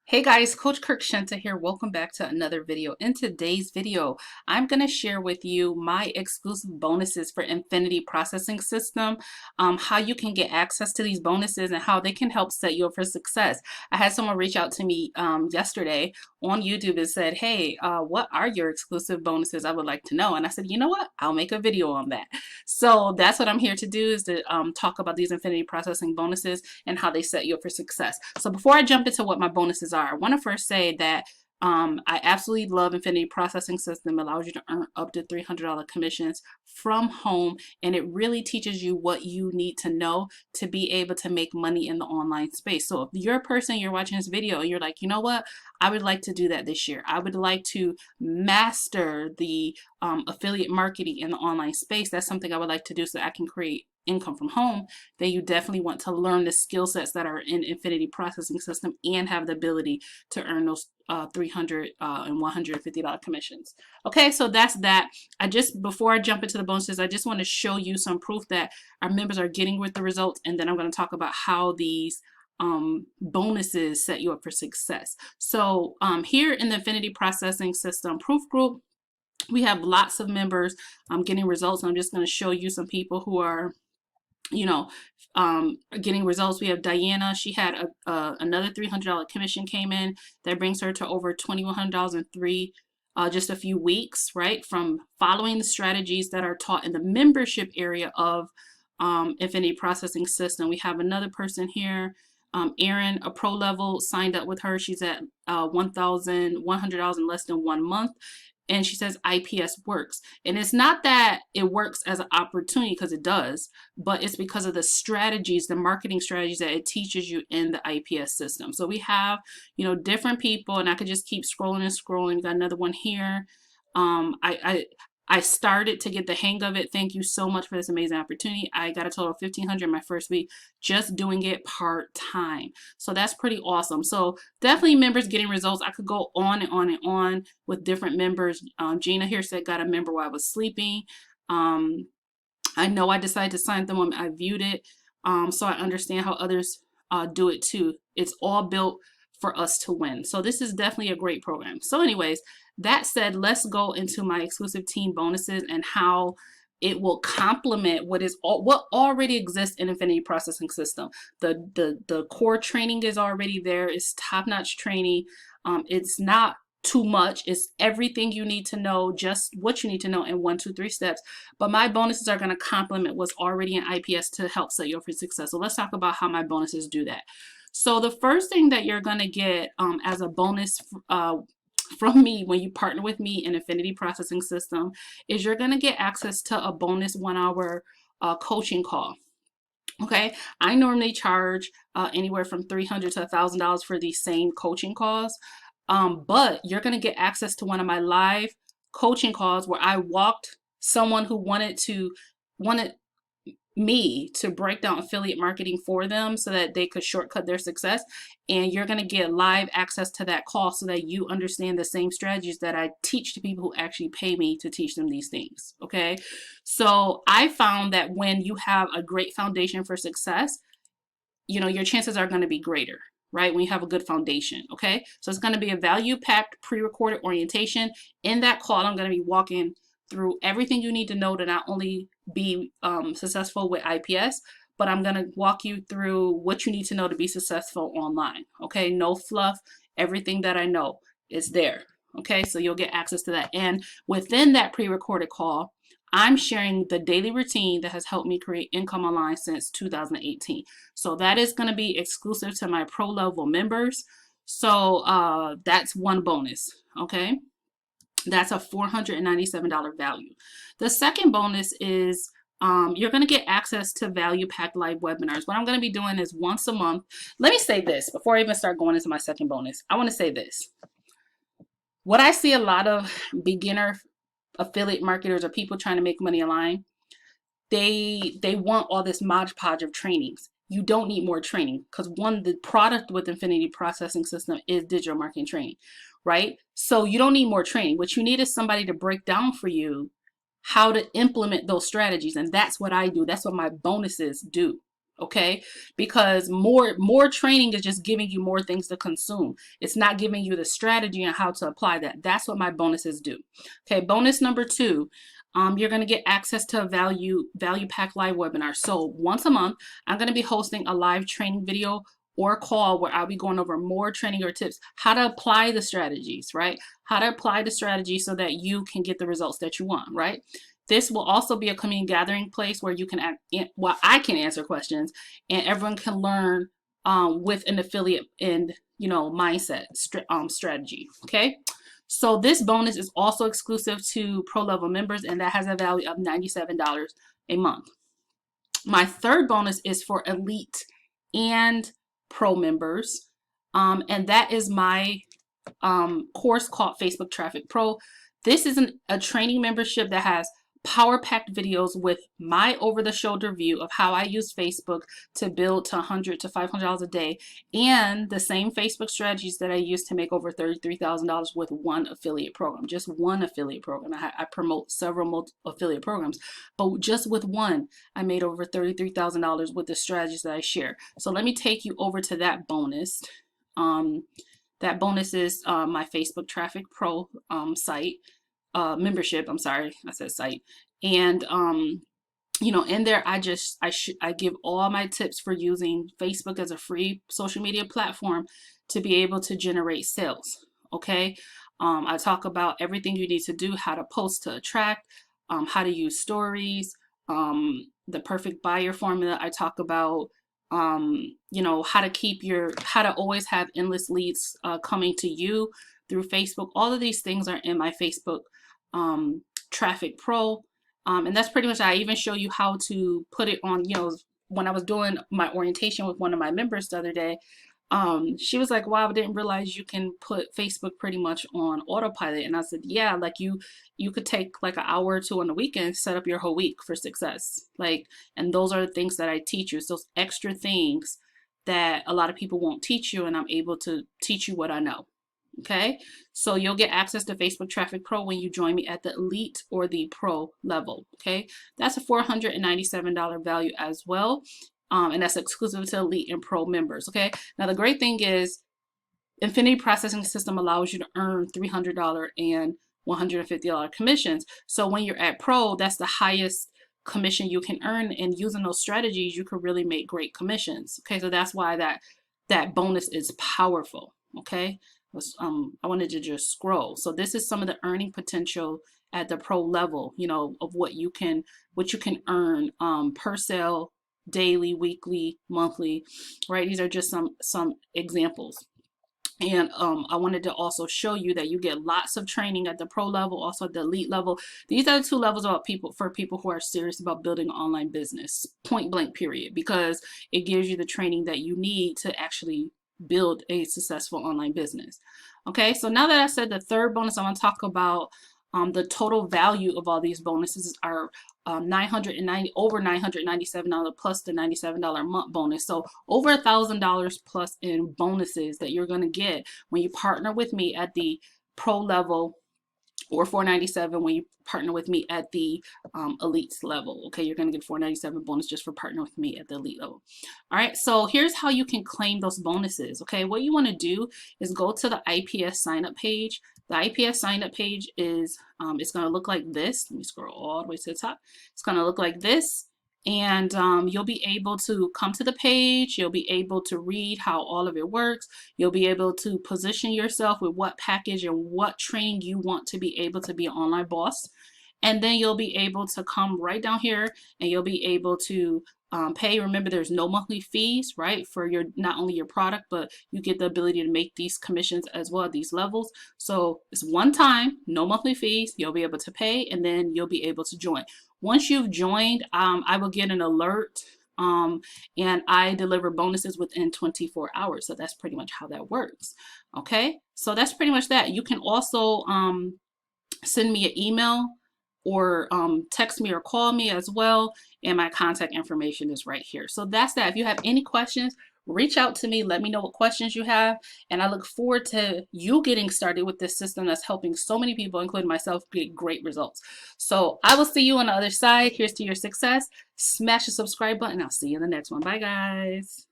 Hey guys, Coach Kirk Shenta here. Welcome back to another video. In today's video, I'm going to share with you my exclusive bonuses for Infinity Processing System, how you can get access to these bonuses and how they can help set you up for success. I had someone reach out to me yesterday on YouTube and said, hey, what are your exclusive bonuses? I would like to know. And I said, you know what? I'll make a video on that. So that's what I'm here to do, is to talk about these Infinity Processing bonuses and how they set you up for success. So before I jump into what my bonuses are, I want to first say that I absolutely love Infinity Processing System. It allows you to earn up to $300 commissions from home, and it really teaches you what you need to know to be able to make money in the online space. So if you're a person, you're watching this video and you're like, you know what, I would like to do that this year. I would like to master the affiliate marketing in the online space. That's something I would like to do so that I can create income from home. Then you definitely want to learn the skill sets that are in Infinity Processing System and have the ability to earn those $300 and $150 commissions. Okay, so that's that. Before I jump into the bonuses, I just want to show you some proof that our members are getting with the results, and then I'm going to talk about how these bonuses set you up for success. So here in the Infinity Processing System Proof Group, we have lots of members getting results. I'm just going to show you some people who are getting results. We have Diana. She had another $300 commission came in. That brings her to over $2,100 in just a few weeks, right? From following the strategies that are taught in the membership area of Infinity Processing System. We have another person here, Erin, a pro level, signed up with her. She's at $1,100 in less than 1 month. And she says IPS works. And it's not that it works as an opportunity, because it does, but it's because of the strategies, the marketing strategies that it teaches you in the IPS system. So we have, different people, and I could just keep scrolling and scrolling. Got another one here. I started to get the hang of it. Thank you so much for this amazing opportunity. I got a total of $1,500 my first week just doing it part-time. So that's pretty awesome. So definitely members getting results. I could go on and on and on with different members. Gina here said got a member while I was sleeping. I know I decided to sign them when I viewed it. So I understand how others do it too. It's all built for us to win. So this is definitely a great program. So anyways, that said, let's go into my exclusive team bonuses and how it will complement what already exists in Infinity Processing System. The core training is already there. It's top-notch training. It's not too much. It's everything you need to know, just what you need to know in 1, 2, 3 steps. But my bonuses are going to complement what's already in IPS to help set you up for success. So let's talk about how my bonuses do that. So the first thing that you're going to get as a bonus from me when you partner with me in Infinity Processing System is you're going to get access to a bonus 1-hour coaching call. Okay, I normally charge anywhere from $300 to $1,000 for these same coaching calls, but you're going to get access to one of my live coaching calls where I walked someone who wanted me to break down affiliate marketing for them so that they could shortcut their success. And you're going to get live access to that call so that you understand the same strategies that I teach to people who actually pay me to teach them these things. Okay, so I found that when you have a great foundation for success, your chances are going to be greater, right? When you have a good foundation. Okay, so it's going to be a value-packed pre-recorded orientation. In that call, I'm going to be walking through everything you need to know to not only be successful with IPS, but I'm going to walk you through what you need to know to be successful online. Okay, no fluff. Everything that I know is there. Okay, so you'll get access to that. And within that pre-recorded call, I'm sharing the daily routine that has helped me create income online since 2018. So that is going to be exclusive to my pro level members. So that's one bonus. Okay. That's a $497 value. The second bonus is you're going to get access to value-packed live webinars. What I'm going to be doing is once a month. Let me say this before I even start going into my second bonus. I want to say this. What I see a lot of beginner affiliate marketers or people trying to make money online, they want all this Mod Podge of trainings. You don't need more training because the product with Infinity Processing System is digital marketing training, right? So you don't need more training. What you need is somebody to break down for you how to implement those strategies. And that's what I do. That's what my bonuses do. Okay, because more training is just giving you more things to consume. It's not giving you the strategy on how to apply that. That's what my bonuses do. Okay, bonus number 2, you're going to get access to a value pack live webinar. So once a month, I'm going to be hosting a live training video or call where I'll be going over more training or tips, how to apply the strategies, right? How to apply the strategy so that you can get the results that you want, right? This will also be a community gathering place where you can I can answer questions and everyone can learn with an affiliate and mindset strategy. Okay, so this bonus is also exclusive to pro level members, and that has a value of $97 a month. My third bonus is for elite and pro members, and that is my course called Facebook Traffic Pro. This is a training membership that has power-packed videos with my over-the-shoulder view of how I use Facebook to build to $100 to $500 a day, and the same Facebook strategies that I use to make over $33,000 with one affiliate program, just one affiliate program. I promote several affiliate programs, but just with one, I made over $33,000 with the strategies that I share. So let me take you over to that bonus. That bonus is my Facebook Traffic Pro site. Membership, I'm sorry, I said site. And in there I give all my tips for using Facebook as a free social media platform to be able to generate sales. Okay, I talk about everything you need to do, how to post to attract, how to use stories, the perfect buyer formula. I talk about how to always have endless leads coming to you through Facebook. All of these things are in my Facebook Traffic Pro, and that's pretty much. I even show you how to put it on. When I was doing my orientation with one of my members the other day, she was like, "Wow, I didn't realize you can put Facebook pretty much on autopilot." And I said, "Yeah, like you could take like an hour or two on the weekend, set up your whole week for success." And those are the things that I teach you. It's those extra things that a lot of people won't teach you, and I'm able to teach you what I know. Okay, so you'll get access to Facebook Traffic Pro when you join me at the elite or the pro level. Okay, that's a $497 value as well, and that's exclusive to elite and pro members. Okay, now the great thing is Infinity Processing System allows you to earn $300 and $150 commissions. So when you're at pro, that's the highest commission you can earn, and using those strategies you can really make great commissions. Okay, so that's why that bonus is powerful. Okay, I wanted to just scroll. So this is some of the earning potential at the pro level, of what you can earn per sale, daily, weekly, monthly, right? These are just some examples. And I wanted to also show you that you get lots of training at the pro level, also at the elite level. These are the 2 levels for people who are serious about building an online business, point blank period, because it gives you the training that you need to actually build a successful online business. Okay, so now that I said the third bonus, I want to talk about the total value of all these bonuses are over $997 plus the $97 a month bonus. So over $1,000 plus in bonuses that you're going to get when you partner with me at the pro level, or $497 when you partner with me at the elites level. Okay, you're going to get $497 bonus just for partnering with me at the elite level. All right, so here's how you can claim those bonuses. Okay, what you want to do is go to the IPS sign up page. The IPS sign up page is it's going to look like this. Let me scroll all the way to the top. It's going to look like this. And you'll be able to come to the page. You'll be able to read how all of it works. You'll be able to position yourself with what package and what training you want to be able to be an online boss. And then you'll be able to come right down here and you'll be able to pay. Remember, there's no monthly fees, right? For not only your product, but you get the ability to make these commissions as well at these levels. So it's one time, no monthly fees. You'll be able to pay, and then you'll be able to join. Once you've joined, I will get an alert, and I deliver bonuses within 24 hours. So that's pretty much how that works. Okay, so that's pretty much that. You can also send me an email or text me or call me as well, and my contact information is right here. So that's that. If you have any questions, reach out to me. Let me know what questions you have. And I look forward to you getting started with this system that's helping so many people, including myself, get great results. So I will see you on the other side. Here's to your success. Smash the subscribe button. I'll see you in the next one. Bye, guys.